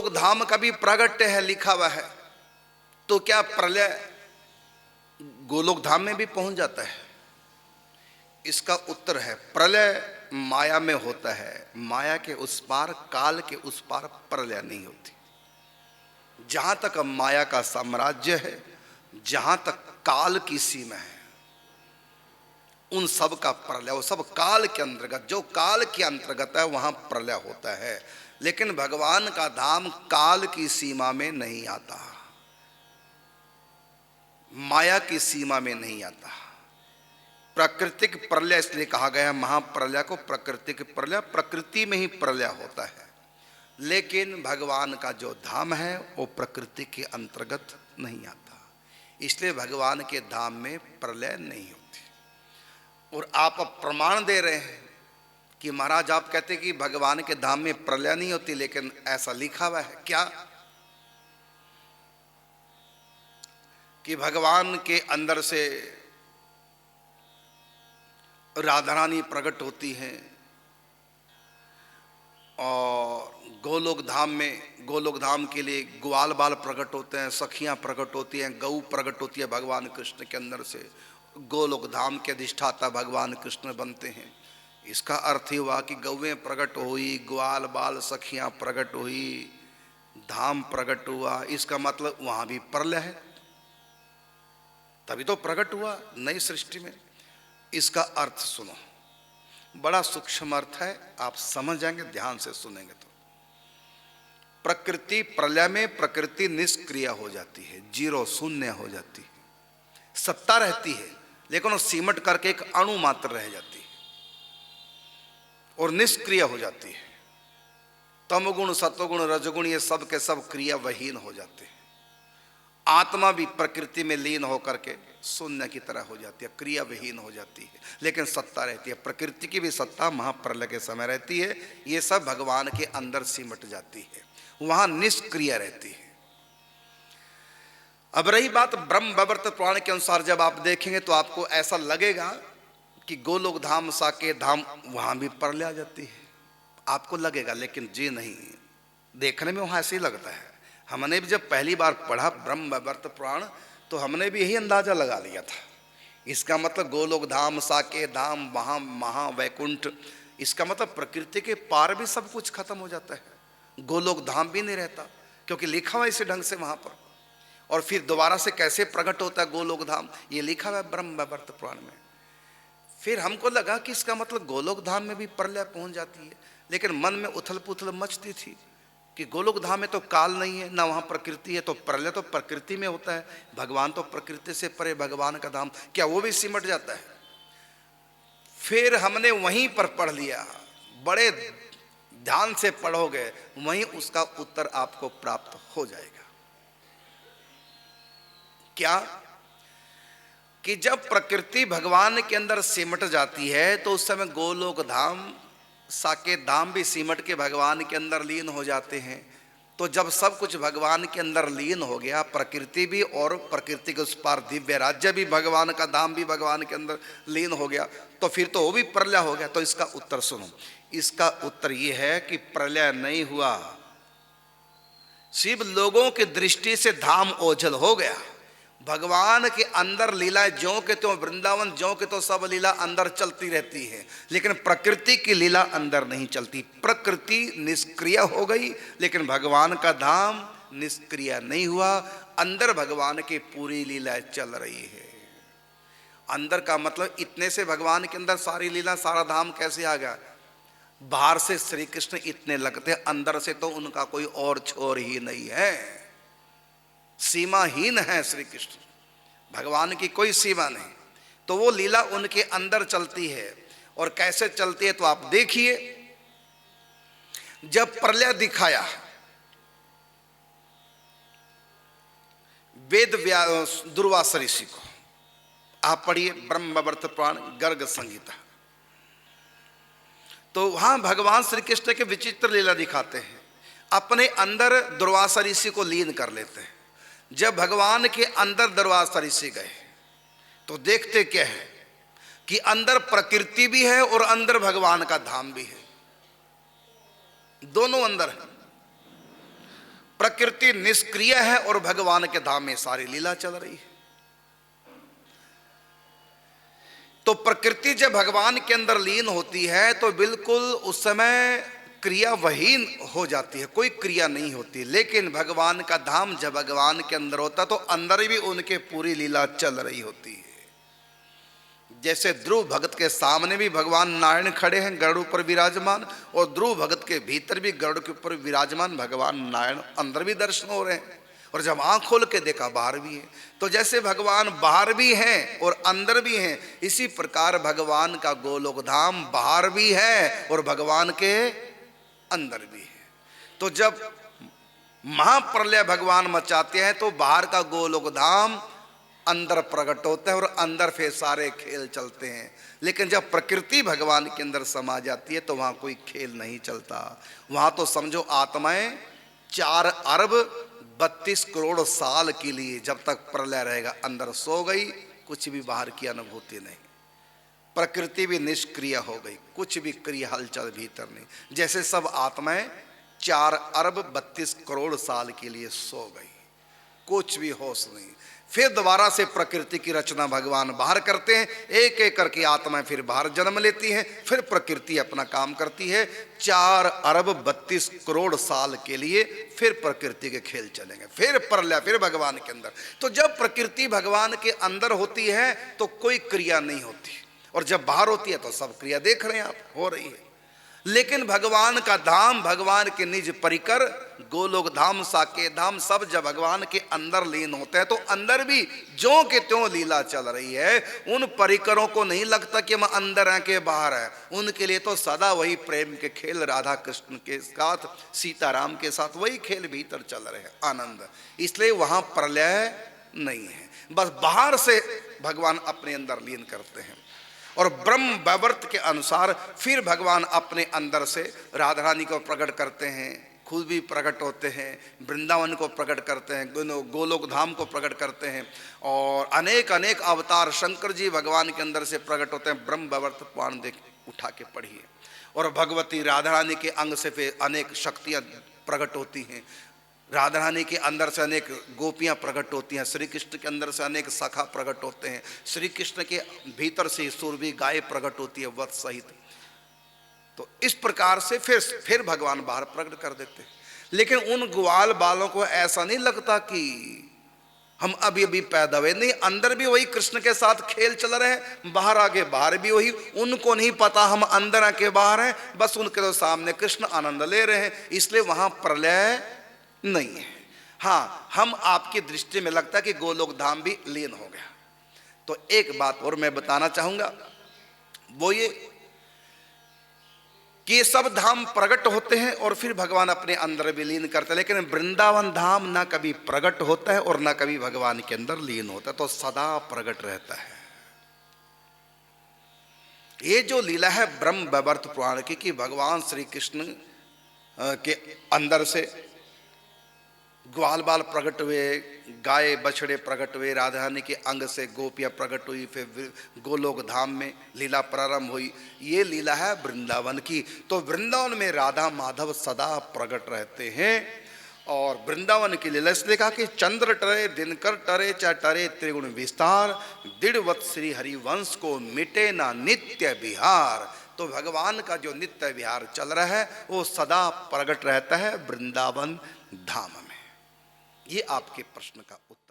गोलोक धाम का भी प्रागट्य है लिखा हुआ है, तो क्या प्रलय गोलोक धाम में भी पहुंच जाता है? इसका उत्तर है प्रलय माया में होता है, माया के उस पार, काल के उस पार प्रलय नहीं होती। जहां तक माया का साम्राज्य है, जहां तक काल की सीमा है, उन सब का प्रलय, वो सब काल के अंतर्गत, जो काल के अंतर्गत है वहां प्रलय होता है। लेकिन भगवान का धाम काल की सीमा में नहीं आता, माया की सीमा में नहीं आता। प्राकृतिक प्रलय इसलिए कहा गया महाप्रलय को, प्राकृतिक प्रलय, प्रकृति में ही प्रलय होता है। लेकिन भगवान का जो धाम है वो प्रकृति के अंतर्गत नहीं आता, इसलिए भगवान के धाम में प्रलय नहीं होती। और आप अब प्रमाण दे रहे हैं कि महाराज आप कहते कि भगवान के धाम में प्रलय नहीं होती, लेकिन ऐसा लिखा हुआ है क्या कि भगवान के अंदर से राधा रानी प्रकट होती हैं और गोलोक धाम में, गोलोक धाम के लिए ग्वाल बाल प्रकट होते हैं, सखियां प्रकट होती हैं, गऊ प्रकट होती है भगवान कृष्ण के अंदर से, गोलोक धाम के अधिष्ठाता भगवान कृष्ण बनते हैं। इसका अर्थ ही हुआ कि गौएं प्रकट हुई, ग्वाल बाल सखियां प्रकट हुई, धाम प्रकट हुआ, इसका मतलब वहां भी प्रलय है, तभी तो प्रकट हुआ नई सृष्टि में। इसका अर्थ सुनो, बड़ा सूक्ष्म अर्थ है, आप समझ जाएंगे ध्यान से सुनेंगे तो। प्रकृति प्रलय में प्रकृति निष्क्रिय हो जाती है, जीरो शून्य हो जाती है, सत्ता रहती है लेकिन वो सिमट करके एक अणु मात्र रह जाती है और निष्क्रिय हो जाती है। तमगुण सत्वगुण रजगुण ये सब के सब क्रियाविहीन हो जाते हैं। आत्मा भी प्रकृति में लीन होकर के शून्य की तरह हो जाती है, क्रियाविहीन हो जाती है, लेकिन सत्ता रहती है। प्रकृति की भी सत्ता महाप्रलय के समय रहती है, ये सब भगवान के अंदर सिमट जाती है, वहां निष्क्रिय रहती है। अब रही बात ब्रह्म वैवर्त पुराण के अनुसार, जब आप देखेंगे तो आपको ऐसा लगेगा कि गोलोक धाम साकेत धाम वहां भी प्रलय आ जाती है, आपको लगेगा, लेकिन जी नहीं, देखने में वहां ऐसे ही लगता है। हमने भी जब पहली बार पढ़ा ब्रह्म वैवर्त पुराण तो हमने भी यही अंदाजा लगा लिया था। इसका मतलब गोलोक धाम साकेत धाम वहां महावैकुंठ, इसका मतलब प्रकृति के पार भी सब कुछ खत्म हो जाता है, गोलोक धाम भी नहीं रहता, क्योंकि लिखा हुआ इसी ढंग से वहां पर। और फिर दोबारा से कैसे प्रकट होता है गोलोक धाम, ये लिखा हुआ है ब्रह्म वैवर्त पुराण में। फिर हमको लगा कि इसका मतलब गोलोक धाम में भी प्रलय पहुंच जाती है, लेकिन मन में उथल पुथल मचती थी कि गोलोक धाम में तो काल नहीं है, ना वहाँ प्रकृति है, तो प्रलय तो प्रकृति में होता है, भगवान तो प्रकृति से परे, भगवान का धाम क्या वो भी सिमट जाता है? फिर हमने वहीं पर पढ़ लिया, बड़े ध्यान से पढ़ोगे वहीं उसका उत्तर आपको प्राप्त हो जाएगा। क्या कि जब प्रकृति भगवान के अंदर सिमट जाती है तो उस समय गोलोक धाम साकेत धाम भी सिमट के भगवान के अंदर लीन हो जाते हैं। तो जब सब कुछ भगवान के अंदर लीन हो गया, प्रकृति भी और प्रकृति के उस पार दिव्य राज्य भी, भगवान का धाम भी भगवान के अंदर लीन हो गया, तो फिर तो वो भी प्रलय हो गया। तो इसका उत्तर सुनो, इसका उत्तर ये है कि प्रलय नहीं हुआ, सिर्फ लोगों की दृष्टि से धाम ओझल हो गया। भगवान के अंदर लीला ज्यों के त्यों, वृंदावन ज्यों के त्यों सब लीला अंदर चलती रहती है, लेकिन प्रकृति की लीला अंदर नहीं चलती। प्रकृति निष्क्रिय हो गई, लेकिन भगवान का धाम निष्क्रिय नहीं हुआ, अंदर भगवान की पूरी लीला चल रही है। अंदर का मतलब इतने से भगवान के अंदर सारी लीला, सारा धाम कैसे आ गया? बाहर से श्री कृष्ण इतने लगते, अंदर से तो उनका कोई और छोर ही नहीं है, सीमाहीन है श्री कृष्ण, भगवान की कोई सीमा नहीं। तो वो लीला उनके अंदर चलती है। और कैसे चलती है तो आप देखिए, जब प्रलय दिखाया, वेद दुर्वासा ऋषि को, आप पढ़िए ब्रह्म वैवर्त पुराण गर्ग संहिता, तो वहां भगवान श्री कृष्ण के विचित्र लीला दिखाते हैं, अपने अंदर दुर्वासा ऋषि को लीन कर लेते हैं। जब भगवान के अंदर दुर्वासा ऋषि गए तो देखते क्या है कि अंदर प्रकृति भी है और अंदर भगवान का धाम भी है, दोनों अंदर है। प्रकृति निष्क्रिय है और भगवान के धाम में सारी लीला चल रही है। तो प्रकृति जब भगवान के अंदर लीन होती है तो बिल्कुल उस समय क्रिया वहीन हो जाती है, कोई क्रिया नहीं होती। लेकिन भगवान का धाम जब भगवान के अंदर होता तो अंदर भी उनके पूरी लीला चल रही होती है। जैसे ध्रुव भगत के सामने भी भगवान नारायण खड़े हैं गरुड़ पर विराजमान, और ध्रुव भगत के भीतर भी गरुड़ के ऊपर विराजमान भगवान नारायण अंदर भी दर्शन हो रहे हैं। और जब आंख खोल के देखा बाहर भी है। तो जैसे भगवान बाहर भी हैं और अंदर भी हैं, इसी प्रकार भगवान का गोलोक धाम बाहर भी है और भगवान के अंदर भी है। तो जब महाप्रलय भगवान मचाते हैं तो बाहर का गोलोक धाम अंदर प्रकट होता है और अंदर फिर सारे खेल चलते हैं। लेकिन जब प्रकृति भगवान के अंदर समा जाती है तो वहां कोई खेल नहीं चलता। वहां तो समझो आत्माएं 4 अरब 32 करोड़ साल के लिए जब तक प्रलय रहेगा अंदर सो गई, कुछ भी बाहर की अनुभूति नहीं। प्रकृति भी निष्क्रिय हो गई, कुछ भी क्रिया हलचल भीतर नहीं। जैसे सब आत्माएं 4 अरब 32 करोड़ साल के लिए सो गई, कुछ भी होश नहीं। फिर दोबारा से प्रकृति की रचना भगवान बाहर करते हैं, एक एक करके आत्माएं फिर बाहर जन्म लेती हैं, फिर प्रकृति अपना काम करती है। 4 अरब 32 करोड़ साल के लिए फिर प्रकृति के खेल चलेंगे, फिर प्रलय, फिर भगवान के अंदर। तो जब प्रकृति भगवान के अंदर होती है तो कोई क्रिया नहीं होती, और जब बाहर होती है तो सब क्रिया देख रहे हैं आप, हो रही है। लेकिन भगवान का धाम, भगवान के निज परिकर, गोलोक धाम, साकेत धाम, सब जब भगवान के अंदर लीन होते हैं तो अंदर भी ज्यों के त्यों लीला चल रही है। उन परिकरों को नहीं लगता कि हम अंदर हैं कि बाहर हैं, उनके लिए तो सदा वही प्रेम के खेल, राधा कृष्ण के साथ, सीताराम के साथ वही खेल भीतर चल रहे हैं, आनंद। इसलिए वहां प्रलय नहीं है, बस बाहर से भगवान अपने अंदर लीन करते हैं। और ब्रह्म वैवर्त के अनुसार फिर भगवान अपने अंदर से राधा रानी को प्रकट करते हैं, खुद भी प्रकट होते हैं, वृंदावन को प्रकट करते हैं, गोलोक धाम को प्रकट करते हैं, और अनेक अनेक अवतार शंकर जी भगवान के अंदर से प्रकट होते हैं। ब्रह्म वैवर्त पुराण देख उठा के पढ़िए। और भगवती राधा रानी के अंग से फिर अनेक शक्तियाँ प्रकट होती हैं। राधा रानी के अंदर से अनेक गोपियां प्रकट होती हैं, श्री कृष्ण के अंदर से अनेक सखा प्रकट होते हैं, श्री कृष्ण के भीतर से सुरभि गाय प्रकट होती है वत सहित। तो इस प्रकार से फिर भगवान बाहर प्रकट कर देते हैं। लेकिन उन ग्वाल बालों को ऐसा नहीं लगता कि हम अभी अभी पैदा हुए, नहीं, अंदर भी वही कृष्ण के साथ खेल चल रहे हैं, बाहर आके बाहर भी वही। उनको नहीं पता हम अंदर आके बाहर हैं, बस उनके तो सामने कृष्ण आनंद ले रहे हैं, इसलिए वहां प्रलय नहीं है। हाँ, हम आपकी दृष्टि में लगता है कि गोलोक धाम भी लीन हो गया। तो एक बात और मैं बताना चाहूंगा, वो ये कि ये सब धाम प्रकट होते हैं और फिर भगवान अपने अंदर भी लीन करते हैं। लेकिन वृंदावन धाम ना कभी प्रकट होता है और ना कभी भगवान के अंदर लीन होता है, तो सदा प्रकट रहता है। ये जो लीला है ब्रह्म वैवर्त पुराण की, कि भगवान श्री कृष्ण के अंदर से ग्वाल बाल प्रकट हुए, गाय बछड़े प्रकट हुए, राधा रानी के अंग से गोपियां प्रकट हुई, फिर गोलोक धाम में लीला प्रारंभ हुई। ये लीला है वृंदावन की। तो वृंदावन में राधा माधव सदा प्रकट रहते हैं। और वृंदावन की लीला इसलिए कहा कि चंद्र टरे दिनकर टरे, चाहे टरे त्रिगुण विस्तार, दृढ़वत श्री हरिवंश को मिटे ना नित्य विहार। तो भगवान का जो नित्य विहार चल रहा है वो सदा प्रकट रहता है वृंदावन धाम में। ये आपके प्रश्न का उत्तर।